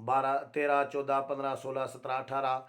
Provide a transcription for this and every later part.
12, 13, 14, 15, 16, 17, 18,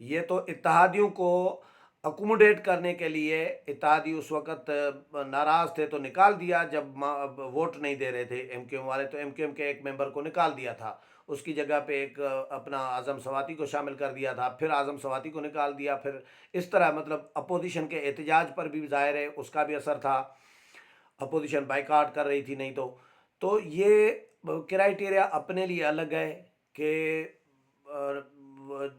یہ تو اتحادیوں کو اکوموڈیٹ کرنے کے لیے اتحادی اس وقت ناراض تھے تو نکال دیا، جب ووٹ نہیں دے رہے تھے ایم کیو ایم والے تو ایم کیو ایم کے ایک ممبر کو نکال دیا تھا، اس کی جگہ پہ ایک اپنا اعظم سواتی کو شامل کر دیا تھا، پھر اعظم سواتی کو نکال دیا، پھر اس طرح مطلب اپوزیشن کے احتجاج پر بھی ظاہر ہے اس کا بھی اثر تھا، اپوزیشن بائیکاٹ کر رہی تھی نہیں تو یہ کرائیٹیریا اپنے لیے الگ ہے کہ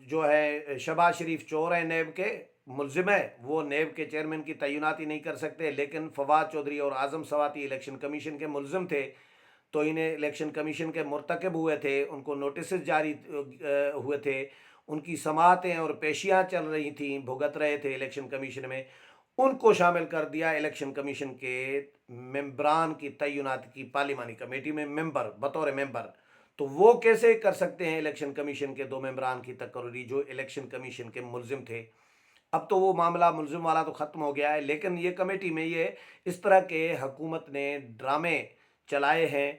جو ہے شہباز شریف چور ہیں نیب کے ملزم ہے، وہ نیب کے چیئرمین کی تعیناتی نہیں کر سکتے، لیکن فواد چودھری اور اعظم سواتی الیکشن کمیشن کے ملزم تھے تو انہیں الیکشن کمیشن کے مرتکب ہوئے تھے، ان کو نوٹسز جاری ہوئے تھے، ان کی سماعتیں اور پیشیاں چل رہی تھیں، بھگت رہے تھے الیکشن کمیشن میں، ان کو شامل کر دیا الیکشن کمیشن کے ممبران کی تعینات کی پارلیمانی کمیٹی میں ممبر بطور ممبر۔ تو وہ کیسے کر سکتے ہیں الیکشن کمیشن کے دو ممبران کی تقرری جو الیکشن کمیشن کے ملزم تھے؟ اب تو وہ معاملہ ملزم والا تو ختم ہو گیا ہے، لیکن یہ کمیٹی میں یہ اس طرح کے حکومت نے ڈرامے چلائے ہیں،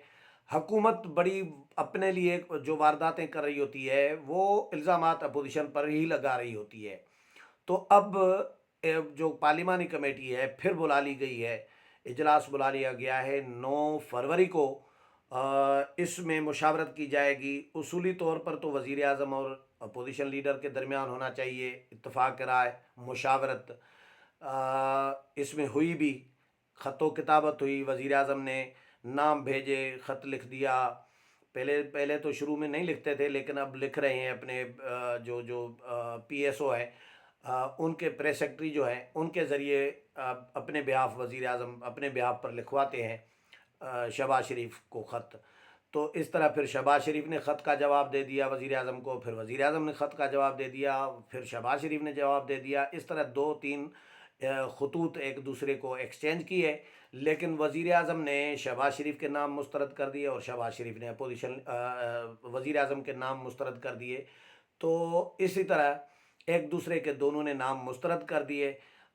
حکومت بڑی اپنے لیے جو وارداتیں کر رہی ہوتی ہے وہ الزامات اپوزیشن پر ہی لگا رہی ہوتی ہے۔ تو اب جو پارلیمانی کمیٹی ہے پھر بلا لی گئی ہے، اجلاس بلا لیا گیا ہے 9 فروری کو، اس میں مشاورت کی جائے گی۔ اصولی طور پر تو وزیر اعظم اور اپوزیشن لیڈر کے درمیان ہونا چاہیے اتفاق رائے، مشاورت، اس میں ہوئی بھی، خط و کتابت ہوئی، وزیر اعظم نے نام بھیجے، خط لکھ دیا، پہلے تو شروع میں نہیں لکھتے تھے لیکن اب لکھ رہے ہیں، اپنے جو پی ایس او ہے ان کے پریس سیکٹری جو ہیں ان کے ذریعے اپنے بہاف وزیر اعظم اپنے بہاف پر لکھواتے ہیں شہباز شریف کو خط۔ تو اس طرح پھر شہباز شریف نے خط کا جواب دے دیا وزیر اعظم کو، پھر وزیر اعظم نے خط کا جواب دے دیا، پھر شہباز شریف نے جواب دے دیا، اس طرح 2-3 خطوط ایک دوسرے کو ایکسچینج کیے، لیکن وزیر اعظم نے شہباز شریف کے نام مسترد کر دیے اور شہباز شریف نے اپوزیشن وزیر اعظم کے نام مسترد کر دیے۔ تو اسی طرح ایک دوسرے کے دونوں نے نام مسترد کر دیے۔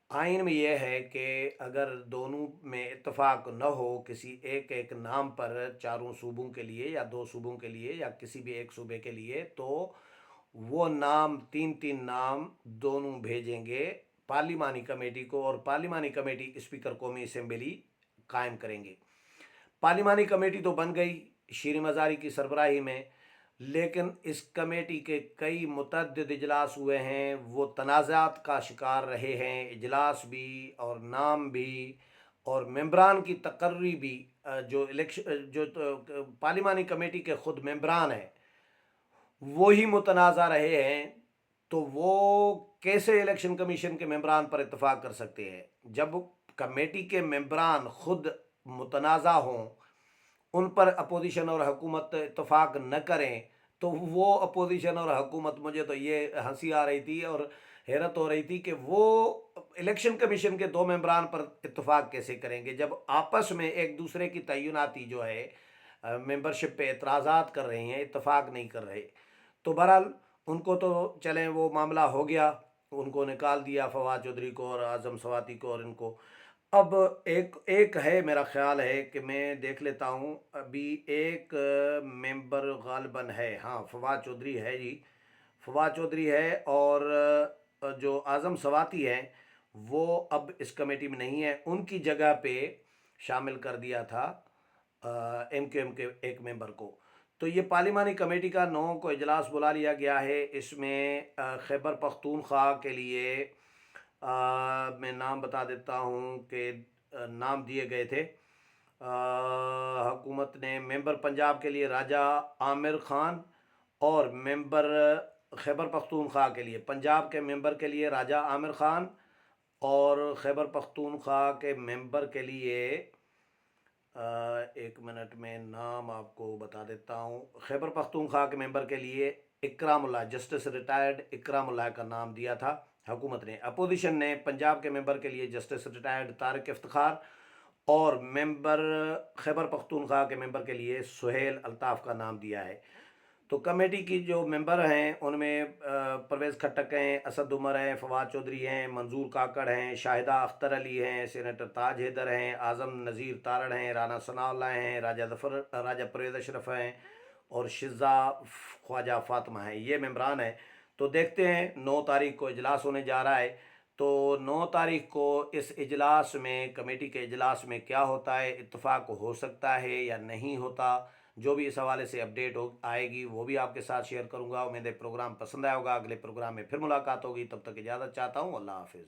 آئین میں یہ ہے کہ اگر دونوں میں اتفاق نہ ہو کسی ایک نام پر، چاروں صوبوں کے لیے یا 2 صوبوں کے لیے یا کسی بھی ایک صوبے کے لیے، تو وہ نام 3 نام دونوں بھیجیں گے پارلیمانی کمیٹی کو، اور پارلیمانی کمیٹی اسپیکر قومی اسمبلی قائم کریں گے۔ پارلیمانی کمیٹی تو بن گئی شیر مزاری کی سربراہی میں، لیکن اس کمیٹی کے کئی متعدد اجلاس ہوئے ہیں، وہ تنازعات کا شکار رہے ہیں، اجلاس بھی اور نام بھی اور ممبران کی تقرری بھی۔ جو پارلیمانی کمیٹی کے خود ممبران ہیں وہی متنازع رہے ہیں، تو وہ کیسے الیکشن کمیشن کے ممبران پر اتفاق کر سکتے ہیں؟ جب کمیٹی کے ممبران خود متنازع ہوں، ان پر اپوزیشن اور حکومت اتفاق نہ کریں، تو وہ اپوزیشن اور حکومت، مجھے تو یہ ہنسی آ رہی تھی اور حیرت ہو رہی تھی کہ وہ الیکشن کمیشن کے 2 ممبران پر اتفاق کیسے کریں گے جب آپس میں ایک دوسرے کی تعیناتی جو ہے ممبرشپ پہ اعتراضات کر رہے ہیں، اتفاق نہیں کر رہے۔ تو بہرحال ان کو تو چلیں وہ معاملہ ہو گیا، ان کو نکال دیا فواد چودھری کو اور اعظم سواتی کو اور ان کو۔ اب ایک ہے، میرا خیال ہے کہ میں دیکھ لیتا ہوں، ابھی ایک ممبر غالباً ہے، ہاں فواد چودھری ہے جی، فواد چودھری ہے، اور جو اعظم سواتی ہیں وہ اب اس کمیٹی میں نہیں ہے، ان کی جگہ پہ شامل کر دیا تھا ایم کیو ایم کے ایک ممبر کو۔ تو یہ پارلیمانی کمیٹی کا 9 کو اجلاس بلا لیا گیا ہے، اس میں خیبر پختونخوا کے لیے میں نام بتا دیتا ہوں کہ نام دیے گئے تھے حکومت نے، ممبر پنجاب کے لیے راجہ عامر خان، اور ممبر خیبر پختونخوا کے لیے، پنجاب کے ممبر کے لیے راجہ عامر خان، اور خیبر پختونخوا کے ممبر کے لیے ایک منٹ میں نام آپ کو بتا دیتا ہوں، خیبر پختونخوا کے ممبر کے لیے اکرام اللہ، جسٹس ریٹائرڈ اکرام اللہ کا نام دیا تھا حکومت نے۔ اپوزیشن نے پنجاب کے ممبر کے لیے جسٹس ریٹائرڈ طارق افتخار، اور ممبر خیبر پختونخوا کے ممبر کے لیے سہیل الطاف کا نام دیا ہے۔ تو کمیٹی کی جو ممبر ہیں ان میں پرویز کھٹک ہیں، اسد عمر ہیں، فواد چودھری ہیں، منظور کاکڑ ہیں، شاہدہ اختر علی ہیں، سینیٹر تاج حیدر ہیں، اعظم نذیر تارڑ ہیں، رانا ثناء اللہ ہیں، راجہ پرویز اشرف ہیں، اور شزا خواجہ فاطمہ ہیں، یہ ممبران ہیں۔ تو دیکھتے ہیں 9 تاریخ کو اجلاس ہونے جا رہا ہے، تو 9 تاریخ کو اس اجلاس میں، کمیٹی کے اجلاس میں کیا ہوتا ہے، اتفاق ہو سکتا ہے یا نہیں ہوتا، جو بھی اس حوالے سے اپڈیٹ آئے گی وہ بھی آپ کے ساتھ شیئر کروں گا۔ امید ہے پروگرام پسند آیا ہوگا، اگلے پروگرام میں پھر ملاقات ہوگی، تب تک اجازت چاہتا ہوں، اللہ حافظ۔